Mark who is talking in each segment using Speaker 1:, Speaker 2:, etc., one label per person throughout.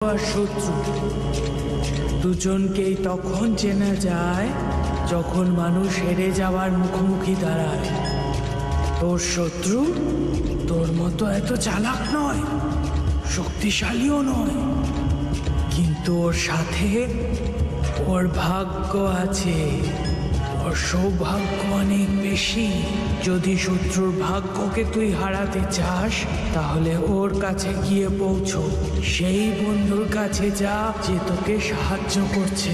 Speaker 1: আর শত্রু দুজনকেই তখন চেনা যায় যখন মানুষ হেরে যাওয়ার মুখোমুখি দাঁড়ায়। তোর শত্রু তোর মতো এত চালাক নয়, শক্তিশালীও নয়, কিন্তু ওর সাথে ওর ভাগ্য আছে, ওর সৌভাগ্য অনেক বেশি। যদি শত্রুর ভাগ্যকে তুই হারাতে চাস তাহলে ওর কাছে গিয়ে পৌঁছো, সেই বন্ধুর কাছে যা যে তোকে সাহায্য করছে,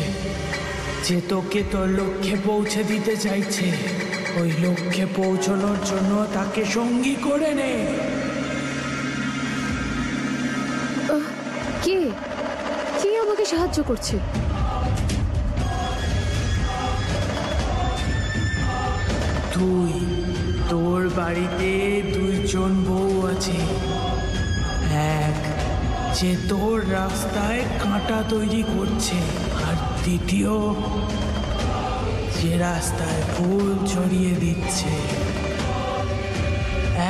Speaker 1: যে তোকে তোর লক্ষ্যে পৌঁছে দিতে চাইছে। ওই লক্ষ্যে পৌঁছানোর জন্য তাকে সঙ্গী করে নে।
Speaker 2: কে কে আমাকে সাহায্য করছে?
Speaker 1: তুই, তোর বাড়িতে দুইজন বউ আছে, এক যে তোর রাস্তায় কাঁটা তৈরি করছে, আর দ্বিতীয় যে রাস্তায় ফুল ছড়িয়ে দিচ্ছে।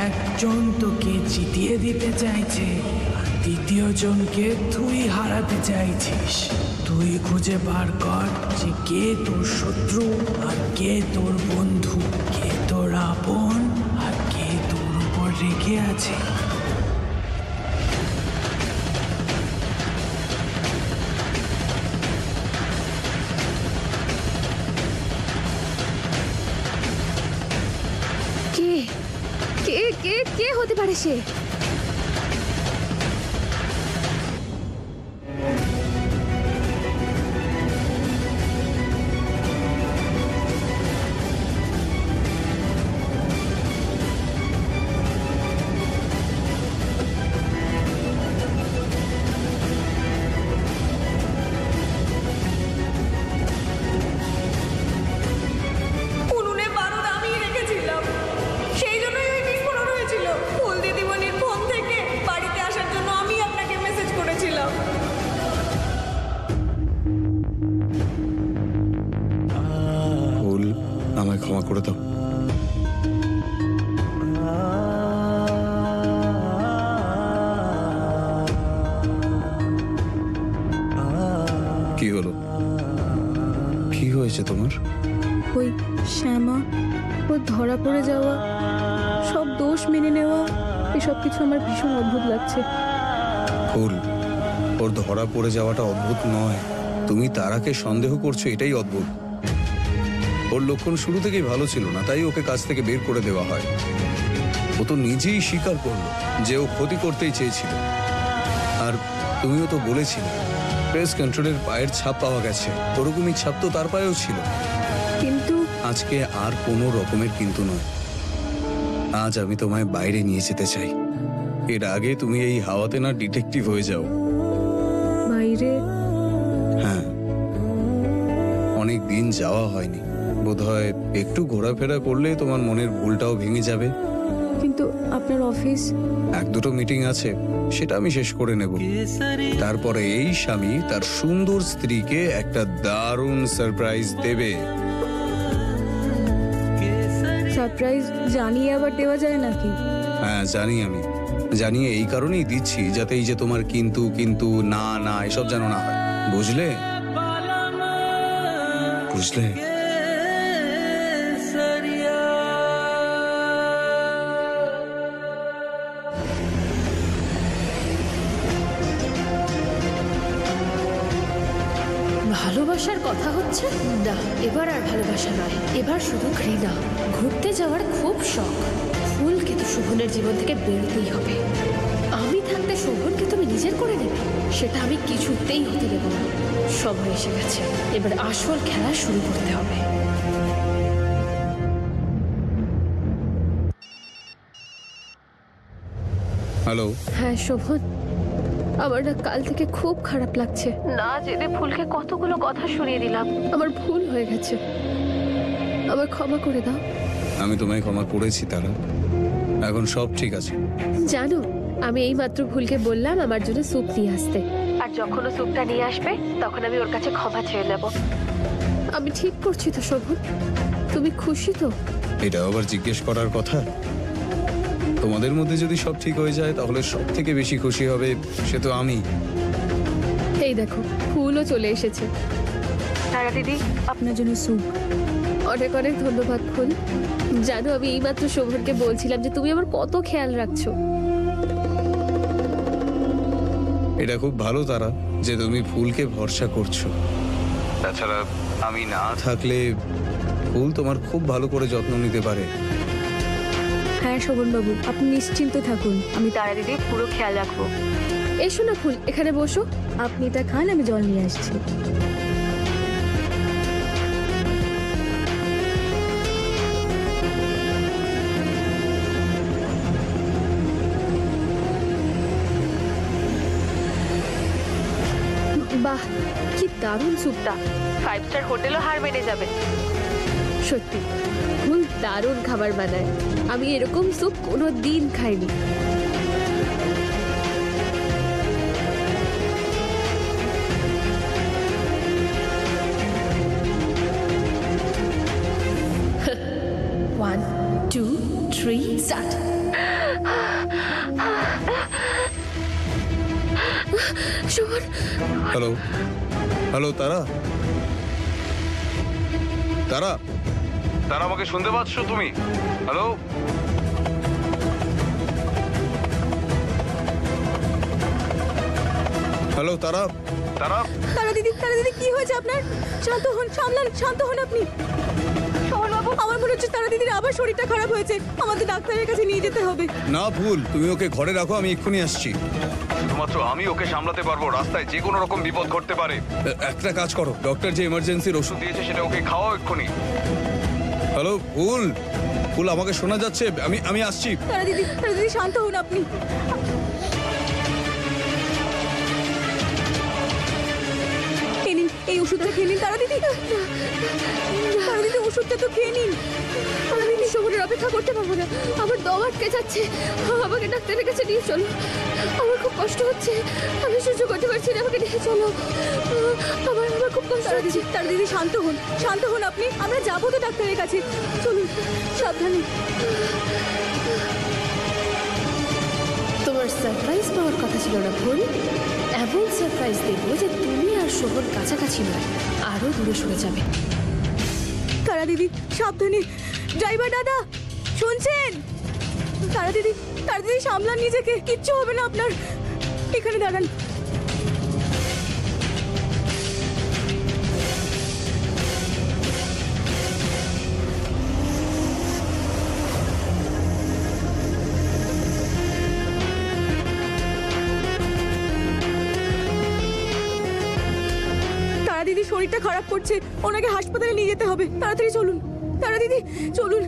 Speaker 1: একজন তোকে জিতিয়ে দিতে চাইছে, আর দ্বিতীয় জনকে তুই হারাতে চাইছিস। তুই খুঁজে বার কর যে কে তোর শত্রু আর কে তোর বন্ধু, কে তোর আপন আর কে তোর উপর রেগে আছে।
Speaker 2: কে কে কে কে হতে পারে সে?
Speaker 3: আমায় ক্ষমা করে দাও। কি হলো? কি হয়েছে তোমার?
Speaker 2: ওই শ্যামা, ওর ধরা পড়ে যাওয়া, সব দোষ মেনে নেওয়া, এসব কিছু আমার ভীষণ অদ্ভুত লাগছে।
Speaker 3: ফুল, ওর ধরা পড়ে যাওয়াটা অদ্ভুত নয়, তুমি তারাকে সন্দেহ করছো এটাই অদ্ভুত। ওর লক্ষণ শুরু থেকেই ভালো ছিল না, তাই ওকে কাছ থেকে বের করে দেওয়া হয়। ও তো নিজেই স্বীকার করলো যে ও ক্ষতি করতেই চেয়েছিল। আর তুমিও তো বলেছিলে প্রেস কন্ট্রোলের পায়ের ছাপ পাওয়া গেছে, ওরকমই ছাপ তো তার পায়েও ছিল।
Speaker 2: কিন্তু
Speaker 3: আজকে আর কোনো রকমের কিন্তু নয়, আজ আমি তোমায় বাইরে নিয়ে যেতে চাই। এর আগে তুমি এই হাওয়াতে না ডিটেকটিভ হয়ে যাও।
Speaker 2: বাইরে?
Speaker 3: হ্যাঁ, অনেক দিন যাওয়া হয়নি, বোধহয় একটু ঘোরাফেরা করলে তোমার মনের ভুলটাও ভেঙে যাবে।
Speaker 2: কিন্তু আপনার অফিস?
Speaker 3: এক দুটো মিটিং আছে, সেটা আমি শেষ করে নেব। তারপরে এই স্বামী তার সুন্দর স্ত্রীকে একটা দারুণ সারপ্রাইজ দেবে।
Speaker 2: সারপ্রাইজ জানিয়ে আবার দেওয়া যায় নাকি?
Speaker 3: হ্যাঁ জানি, আমি জানি, এই কারণেই দিচ্ছি যাতে এই যে তোমার কিন্তু কিন্তু না না এসব যেন না হয়, বুঝলে? বুঝলে?
Speaker 4: ভালোবাসার কথা হচ্ছে না, এবার আর ভালোবাসা নয়, এবার শুধু ঘৃণা। ঘুরতে যাওয়ার খুব শখ, ফুলকে তো শোভনের জীবন থেকে বেরোতেই হবে। আমি থাকতে শোভনকে তুমি নিজের করে নেবে, সেটা আমি কিছুতেই হতে দেব না। সময় এসে গেছে, এবার আসল খেলা শুরু করতে হবে।
Speaker 3: হ্যালো।
Speaker 2: হ্যাঁ শোভন, আমার না কাল থেকে খুব খারাপ লাগছে। না জেনে ফুলকে কতগুলো কথা শুনিয়ে দিলাম, আমার ভুল হয়ে গেছে, আমায় ক্ষমা করে দাও।
Speaker 3: আমি তোমায় ক্ষমা করেছি তারা, এখন সব ঠিক আছে।
Speaker 2: জানো, আমি এই মাত্র ভুলকে বললাম আমার জন্য স্যুপ নিয়ে আসতে, আর যখন ও স্যুপটা নিয়ে আসবে তখন আমি ওর কাছে ক্ষমা চেয়ে নেব। আমি ঠিক করছি তো শোভন? তুমি খুশি তো?
Speaker 3: এটা আবার জিজ্ঞেস করার কথা? তোমাদের মধ্যে যদি সব ঠিক হয়ে যায় তাহলে সব থেকে বেশি খুশি হবে সে তো আমি।
Speaker 2: এই দেখো ফুলও চলে এসেছে। তারা দিদি
Speaker 5: আপনার জন্য স্যুপ।
Speaker 2: অনেক অনেক ধন্যবাদ ফুল। জানো আমি এইমাত্র শোভনকে বলছিলাম যে তুমি আমার কত খেয়াল রাখছো।
Speaker 3: এটা খুব ভালো তারা যে তুমি ফুলকে ভরসা করছো। তাছাড়া আমি না থাকলে ফুল তোমার খুব ভালো করে যত্ন নিতে পারে।
Speaker 5: হ্যাঁ শোভনবাবু, আপনি নিশ্চিন্ত থাকুন, আমি
Speaker 2: তারা দিদি পুরো খেয়াল রাখবো। এসো না ফুল, এখানে বসো।
Speaker 5: আপনি এটা খান, আমি জল নিয়ে আসছি।
Speaker 2: বাহ কি দারুণ স্যুপটা, 5 স্টার হোটেলও হার মেনে যাবে। সত্যি ফুল দারুণ খাবার বানায়, আমি এরকম স্যুপ কোনো দিন খাইনি।
Speaker 4: One, two, three, start.
Speaker 2: Shobhan,
Speaker 3: hello hello তারা, তারা তারা আমাকে শুনতে পাচ্ছ তুমি? হ্যালো হ্যালো তারা, তারা
Speaker 5: তারা দিদি কি হয়েছে আপনার? শান্ত হন, সামলান, শান্ত হন আপনি। শোভনবাবু, আমার মনে হচ্ছে তারা দিদির আবার শরীরটা খারাপ হয়েছে, আমাদের ডাক্তারের কাছে নিয়ে যেতে হবে।
Speaker 3: না ভুল, তুমি ওকে ঘরে রাখো, আমি এক্ষুনি আসছি। শুধুমাত্র আমি ওকে সামলাতে পারবো, রাস্তায় যে কোনো রকম বিপদ ঘটতে পারে। একটা কাজ করো, ডক্টর যে ইমার্জেন্সির ওষুধ দিয়েছে সেটা ওকে খাওয়াও এক্ষুনি। হ্যালো ফুল, ফুল আমাকে শোনা যাচ্ছে? আমি আসছি।
Speaker 5: তারা দিদি শান্ত হন আপনি। এই নিন, এই ওষুধটা খেয়ে নিন। তারা দিদি ওষুধটা তো খেয়ে নিন।
Speaker 2: আমি শোভনের অপেক্ষা করতে পারবো না, আমার দম আটকে যাচ্ছে। আমাকে ডাক্তারের কাছে নিয়ে চলো, আমার খুব কষ্ট হচ্ছে, আমি সহ্য করতে পারছি না, আমাকে নিয়ে চলো। আমার খুব কষ্ট হচ্ছে।
Speaker 5: তারা দিদি শান্ত হন আপনি, আমরা যাবো তো ডাক্তারের কাছে, চলুন সাবধানে।
Speaker 4: তোমার সারপ্রাইজ পাওয়ার কথা ছিল না ফুল? এমন সারপ্রাইজ দেবো যে তুমি আর শোভন কাছাকাছি নয়, আরো দূরে সরে যাবে।
Speaker 5: তারা দিদি সাবধানে। ড্রাইভার দাদা শুনছেন? তারা দিদি সামলান নিজেকে, কিচ্ছু হবে না আপনার। এখানে দাঁড়ান। তারা দিদি শরীরটা খারাপ করছে, ওনাকে হাসপাতালে নিয়ে যেতে হবে, তাড়াতাড়ি চলুন। তারা দিদি চলুন।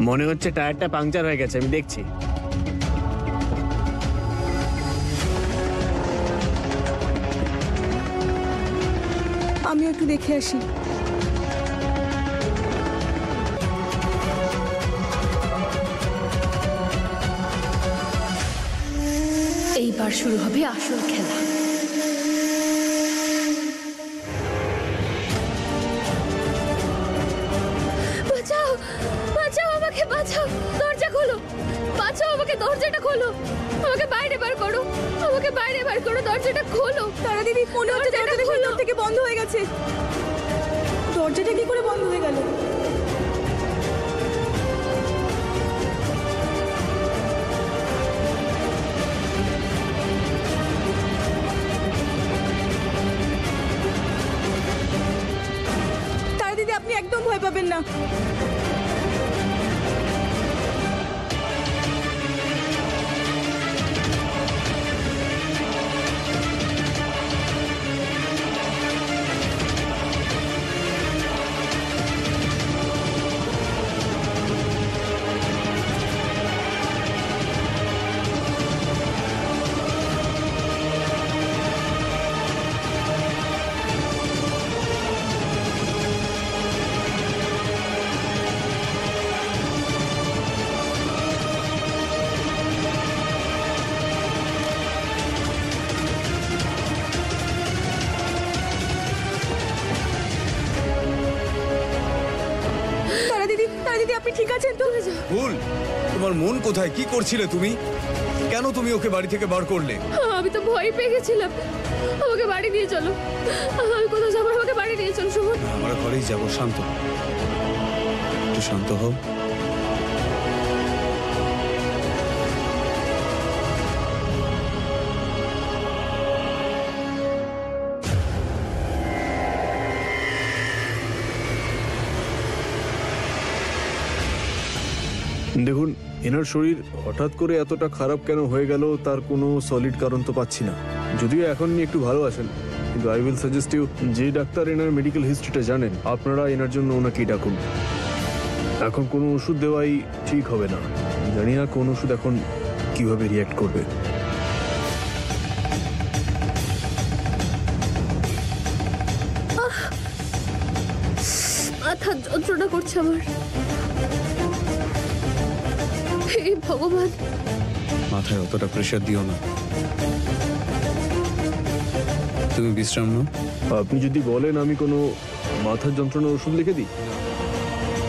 Speaker 6: মনে হচ্ছে টায়ারটা পাংচার হয়ে গেছে, আমি দেখছি।
Speaker 5: আমিও একটু দেখে আসি।
Speaker 4: এইবার শুরু হবে আসল খেলা।
Speaker 2: বাঁচাও, বাঁচাও, আমাকে বাঁচাও, দরজা খোলো, বাঁচাও আমাকে, দরজাটা খোলো, আমাকে বাইরে বার করো, আমাকে বাইরে বার করো, দরজাটা খোলো।
Speaker 5: তারা দিদি মনে হচ্ছে দরজাটা ভিতর থেকে বন্ধ হয়ে গেছে। দরজাটা কি করে বন্ধ হয়ে গেল? তারা দিদি আপনি একদম ভয় পাবেন না। আপনি ঠিক আছেন তো?
Speaker 3: ফুল, তোমার মন কোথায়? কি করছিলে তুমি? কেন তুমি ওকে বাড়ি থেকে বার করলে?
Speaker 2: আমি তো ভয় পেয়ে গেছিলাম। আমাকে বাড়ি নিয়ে চলো, আমি কোথাও যাবো, আমাকে বাড়ি নিয়ে চলো শোভন।
Speaker 3: আমরা ঘরেই যাবো। শান্ত, একটু শান্ত হও।
Speaker 7: দেখুন, এনার শরীর হঠাৎ করে এতটা খারাপ কেন হয়ে গেল তার কোনো সলিড কারণ তো পাচ্ছি না। যদিও এখন নিয়ে একটু ভালো আছেন, কিন্তু আই উইল সাজেস্ট ইউ, যে ডাক্তার এনার মেডিকেল হিস্ট্রিটা জানেন, আপনারা এনার জন্য ওনাকেই ডাকুন। এখন কোনো ওষুধ দেওয়াই ঠিক হবে না। জানি না কোন ওষুধ এখন কিভাবে রিয়াক্ট করবে।
Speaker 2: মাথা যন্ত্রণা করছে আমার। হে ভগবান।
Speaker 3: মাথায় অতটা প্রেশার দিও না, তুমি বিশ্রাম নাও।
Speaker 7: আপনি যদি বলেন আমি কোনো মাথার যন্ত্রণার ওষুধ লিখে দিই।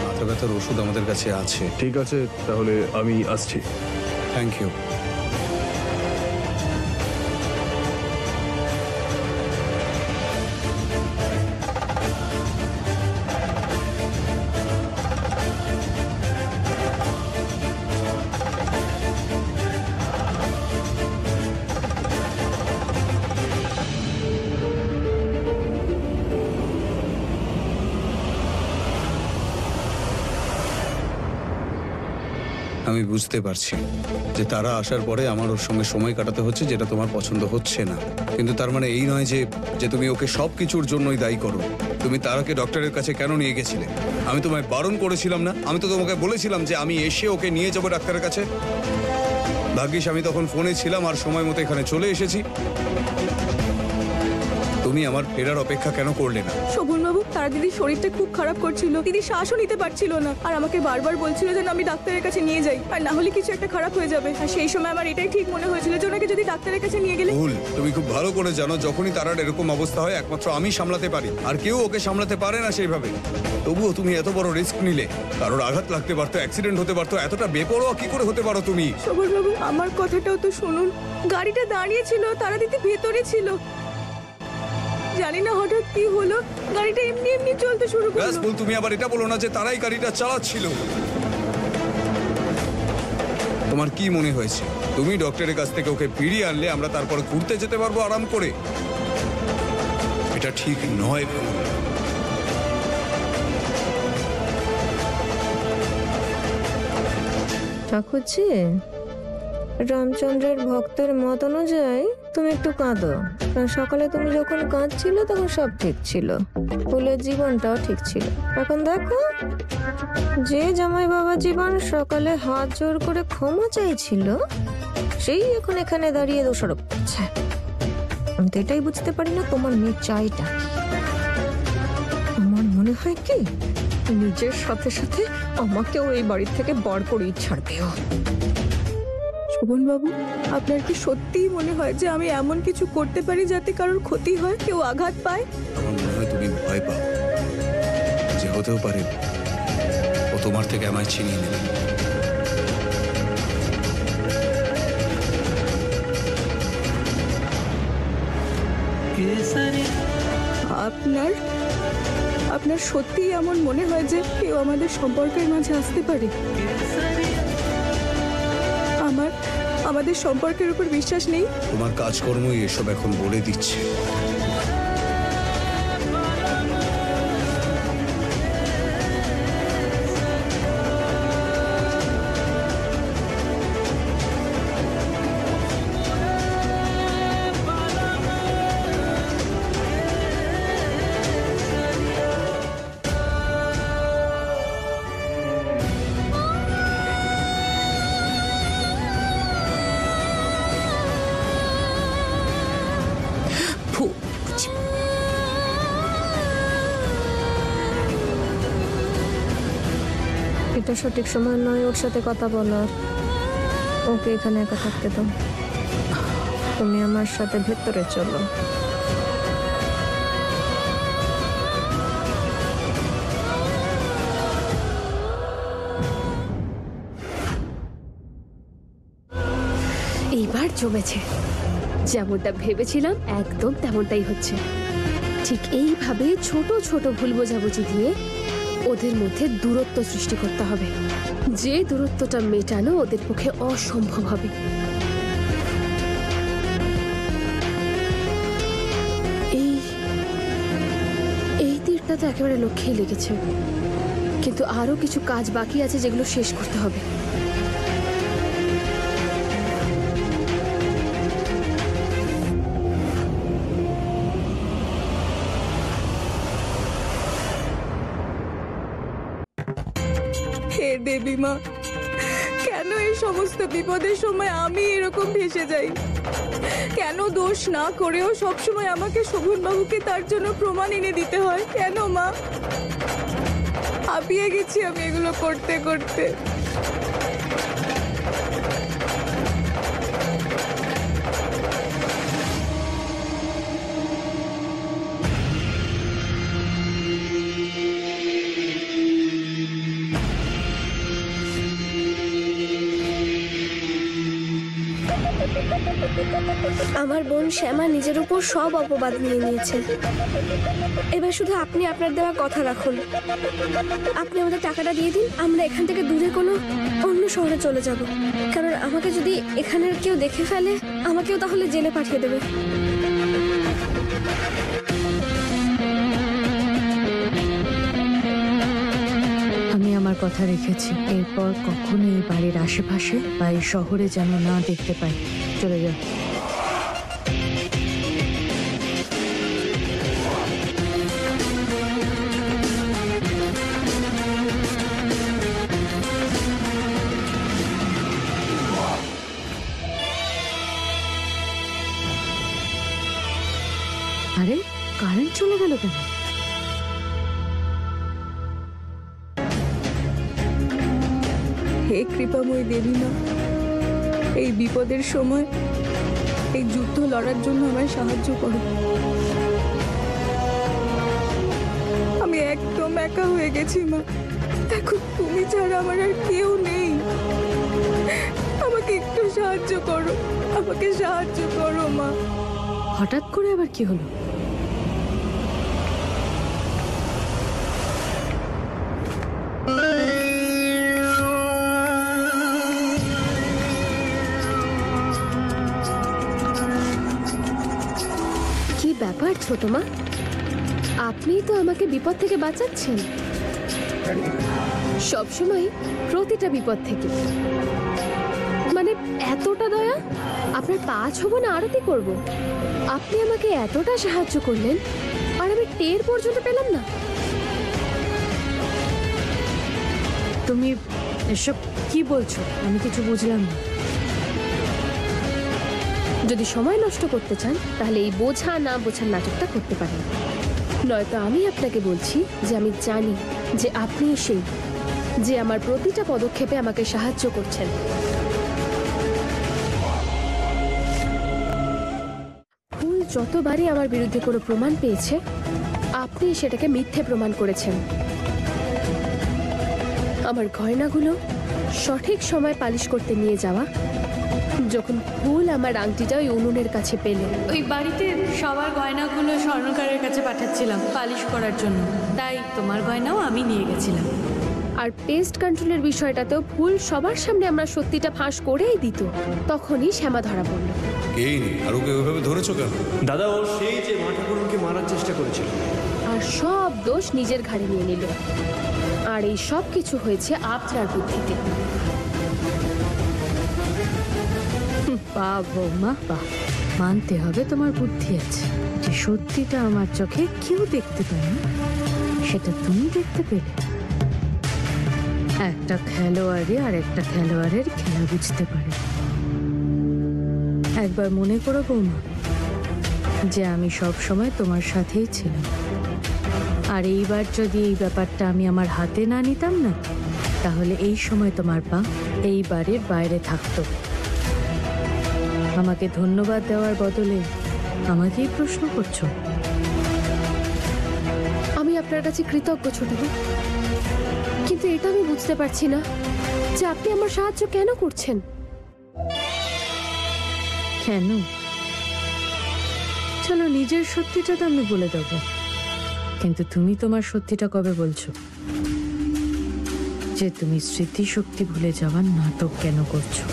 Speaker 3: মাথা ব্যথার ওষুধ আমাদের কাছে আছে।
Speaker 7: ঠিক আছে, তাহলে আমি আসছি।
Speaker 3: Thank you. আমি বুঝতে পারছি যে তারা আসার পরে আমার ওর সঙ্গে সময় কাটাতে হচ্ছে, যেটা তোমার পছন্দ হচ্ছে না। কিন্তু তার মানে এই নয় যে তুমি ওকে সবকিছুর জন্যই দায়ী করো। তুমি তারাকে ডক্টরের কাছে কেন নিয়ে গেছিলে? আমি তোমায় বারণ করেছিলাম না? আমি তো তোমাকে বলেছিলাম যে আমি এসে ওকে নিয়ে যাব ডাক্তারের কাছে। ভাগ্যিস আমি তখন ফোনে ছিলাম আর সময় মতো এখানে চলে এসেছি। তুমি আমার ফেরার অপেক্ষা কেন করলে না?
Speaker 5: শোভনবাবু, তারা দিদির শরীরটা খুব খারাপ করছিল, দিদি শ্বাসও নিতে পারছিল না, আর আমাকে বারবার বলছিল যেন আমি ডাক্তারের কাছে নিয়ে যাই, আর না হলে কিছু একটা খারাপ হয়ে যাবে। আর সেই সময় আমার এটাই ঠিক মনে হয়েছিল যে ওনাকে যদি ডাক্তারের কাছে নিয়ে গেলে।
Speaker 3: ভুল। তুমি খুব ভালো করে জানো যখনই তারার এরকম অবস্থা হয় একমাত্র আমি সামলাতে পারি, আর কেউ ওকে সামলাতে পারে না সেইভাবে। তবুও তুমি এত বড় রিস্ক নিলে, কারোর আঘাত লাগতে পারতো, অ্যাক্সিডেন্ট হতে পারতো, এতটা বেপরোয়া কি করে হতে পারো তুমি?
Speaker 5: শোভনবাবু, আমার কথাটাও তো শুনুন। গাড়িটা দাঁড়িয়ে ছিল, তারা দিদি ভেতরে ছিল, জানি না হঠাৎ কি হলো, গাড়িটা এমনি এমনি চলতে শুরু
Speaker 3: ব্যাস
Speaker 5: করলো।
Speaker 3: ভুল। তুমি আবার এটা বলো না যে তারাই গাড়িটা চালাচ্ছিল। তোমার কি মনে হয়েছে তুমি ডক্টরের কাছ থেকে ওকে ফিরিয়ে আনলে আমরা তারপর ঘুরতে যেতে পারবো আরাম করে? এটা ঠিক নয়।
Speaker 8: ঠাকুরজি, রামচন্দ্রের ভক্তের মত অনুযায়ী তুমি একটু কাঁদো। কারণ সকালে তুমি যখন কাঁদছিলে তখন সব ঠিক ছিল, ফুলের জীবনটাও ঠিক ছিল। এখন দেখো, যে জামাই বাবা জীবন সকালে হাত জোর করে ক্ষমা চাইছিল, সেই এখন এখানে দাঁড়িয়ে দোষারোপ করছে। আমি তো এটাই বুঝতে পারি না তোমার মেয়ে চাইটা। আমার মনে হয় কি, নিজের সাথে সাথে আমাকেও এই বাড়ি থেকে বার করেই ছাড়বেও।
Speaker 5: শোভনবাবু, আপনার কি সত্যিই মনে হয় যে আমি এমন কিছু করতে পারি যাতে কারোর ক্ষতি হয়, কেউ আঘাত পায়?
Speaker 3: আমার মনে হয় তুমি ভয় পাও যে হতেও পারে ও তোমার থেকে আমায় ছিনিয়ে নেবে।
Speaker 5: আপনার আপনার সত্যিই এমন মনে হয় যে কেউ আমাদের সম্পর্কের মাঝে আসতে পারে? আমাদের সম্পর্কের উপর বিশ্বাস নেই?
Speaker 3: তোমার কাজকর্মই এসব এখন বলে দিচ্ছে।
Speaker 8: এটা সঠিক সময় নয় ওর সাথে কথা বলার। ওকে এখানে একা থাকতে দাও। তুমি আমার সাথে ভেতরে চলো।
Speaker 2: এইবার জমেছে। যেমনটা ভেবেছিলাম একদম তেমনটাই হচ্ছে। ঠিক এইভাবে ছোট ছোট ভুল বোঝাবুঝি দিয়ে ওদের মধ্যে দূরত্ব সৃষ্টি করতে হবে, যে দূরত্বটা মেটানো ওদের পক্ষে অসম্ভব হবে। এই তীরটা তো একেবারে লক্ষ্যেই লেগেছে, কিন্তু আরো কিছু কাজ বাকি আছে যেগুলো শেষ করতে হবে।
Speaker 5: হে দেবী মা, কেন এই সমস্ত বিপদের সময় আমি এরকম ভেসে যাই? কেন দোষ না করেও সবসময় আমাকে শোভন বাবুকে তার জন্য প্রমাণ এনে দিতে হয়? কেন মা? হাঁপিয়ে গেছি আমি এগুলো করতে করতে।
Speaker 9: আমার বোন শ্যামা নিজের উপর সব অপবাদ নিয়ে নিয়েছে। এবার শুধু আপনি আপনার দেওয়া কথা রাখুন। আপনি আমাদের টাকাটা দিয়ে দিন, আমরা এখান থেকে দূরে কোনো অন্য শহরে চলে যাব। কারণ আমাকে যদি এখানের কেউ দেখে ফেলে, আমাকেও তাহলে জেলে পাঠিয়ে দেবে।
Speaker 10: আমি আমার কথা রেখেছি, এরপর কখনো এই বাড়ির আশেপাশে বা এই শহরে যেন না দেখতে পাই। চলে যাও। আরে কারেন্ট চলে গেল কেন?
Speaker 5: হে কৃপাময় দেবী মা, এই বিপদের সময় এই যুদ্ধ লড়ার জন্য আমায় সাহায্য করো। আমি একদম একা হয়ে গেছি মা। দেখো, তুমি ছাড়া আমার আর কেউ নেই। আমাকে একটু সাহায্য করো, আমাকে সাহায্য করো মা।
Speaker 10: হঠাৎ করে আবার কি হলো?
Speaker 2: কি ব্যাপার ছোট মা, আপনি তো আমাকে বিপদ থেকে বাঁচাচ্ছেন সবসময়, প্রতিটা বিপদ থেকে। মানে এতটা দয়া? আপনার পা ছবো না আরতি করব? আপনি আমাকে এতটা সাহায্য করলেন আর আমি টের পর্যন্ত পেলাম না।
Speaker 10: তুমি এসব কি বলছো? আমি কিছু বুঝলাম না।
Speaker 2: যদি সময় নষ্ট করতে চান তাহলে এই বোঝা না বোঝার নাটকটা করতে পারেন, নয়তো আমি আপনাকে বলছি যে আমি জানি যে আপনি সেই যে আমার প্রতিটা পদক্ষেপে আমাকে সাহায্য করছেন। ফুল যতবারই আমার বিরুদ্ধে কোনো প্রমাণ পেয়েছে, আপনি সেটাকে মিথ্যে প্রমাণ করেছেন। আমার গয়নাগুলো সঠিক সময় পালিশ করতে নিয়ে যাওয়া, যখন ফুল আমার আংটিটা ওই উনুনের কাছে পেলে।
Speaker 10: ওই বাড়িতে সবার গয়নাগুলো স্বর্ণকারের কাছে পাঠাচ্ছিলাম পালিশ করার জন্য, তাই তোমার গয়নাও আমি নিয়ে গেছিলাম।
Speaker 2: আর পেস্ট কন্ট্রোলের বিষয়টাতেও ফুল সবার সামনে আমরা সত্যিটা ফাঁস করেই দিত, তখনই শ্যামা ধরা পড়ল।
Speaker 3: এই নেই, আর ওকে ওইভাবে ধরেছো কেন?
Speaker 7: দাদা, ও সেই যে মা ঠাকুরকে মারার চেষ্টা করেছিল।
Speaker 2: আর সব দোষ নিজের ঘাড়ে নিয়ে নিল। আর এই সব কিছু হয়েছে আপনার বুদ্ধিতে।
Speaker 10: বাহ বৌমা বাহ, মানতে হবে তোমার বুদ্ধি আছে। যে সত্যিটা আমার চোখে কেউ দেখতে পায় না, সেটা তুমি দেখতে পেলে। একটা খেলোয়াড়ই আর একটা খেলোয়াড়ের খেলা বুঝতে পারে। একবার মনে করো বৌমা, যে আমি সব সময় তোমার সাথেই ছিলাম। আর এইবার যদি এই ব্যাপারটা আমি আমার হাতে না নিতাম না, তাহলে এই সময় তোমার পা এই বাড়ির বাইরে থাকতো। আমাকে ধন্যবাদ দেওয়ার বদলে আমাকেই প্রশ্ন করছো।
Speaker 2: আমি আপনার কাছে কৃতজ্ঞ ছোট বোন, কিন্তু এটা আমি বুঝতে পারছি না যে আপনি আমার সাহায্য কেন করছেন।
Speaker 10: কেন? চলো, নিজের সত্যিটা তো আমি বলে দেবো, কিন্তু তুমি তোমার সত্যিটা কবে বলছো? যে তুমি স্মৃতিশক্তি ভুলে যাওয়ার নাটক কেন করছো?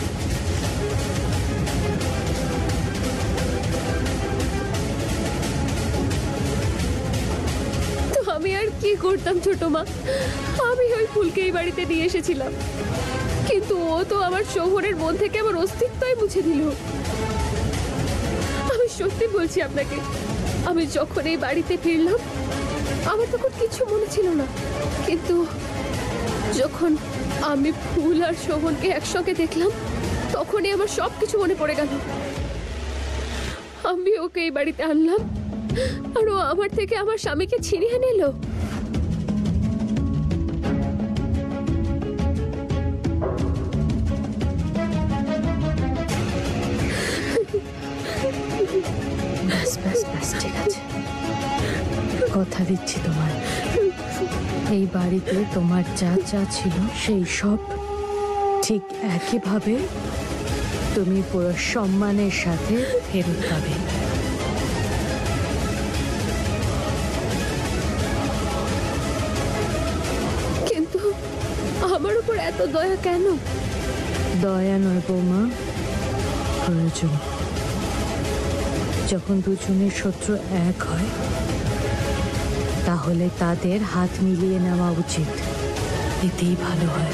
Speaker 2: তো আমি আর কি করতাম ছোট মা? আমি ওই ফুলকে এই বাড়িতে নিয়ে এসেছিলাম, কিন্তু ও তো আমার শহরের মন থেকে আমার অস্তিত্বই মুছে দিল। আমি সত্যি বলছি আপনাকে, আমি যখন এই বাড়িতে ফিরলাম আমার তখন কিছু মনে ছিল না, কিন্তু যখন আমি ফুল আর শোভনকে একসঙ্গে দেখলাম তখনই আমার সবকিছু মনে পড়ে গেল। আমি ওকে এই বাড়িতে আনলাম আর ও আমার থেকে আমার স্বামীকে ছিনিয়ে নিল।
Speaker 10: ব্যাস ব্যাস ব্যাস, ঠিক আছে, কথা দিচ্ছি তোমার, এই বাড়িতে তোমার যা যা ছিল সেই সব ঠিক একইভাবে তুমি পুরো সম্মানের সাথে ফেরত পাবে।
Speaker 2: কিন্তু আমার উপর এত দয়া কেন?
Speaker 10: দয়া নয় বৌমা, প্রয়োজন। যখন দুজনের শত্রু এক হয় তাহলে তাদের হাত মিলিয়ে নেওয়া উচিত, এতেই ভালো হয়।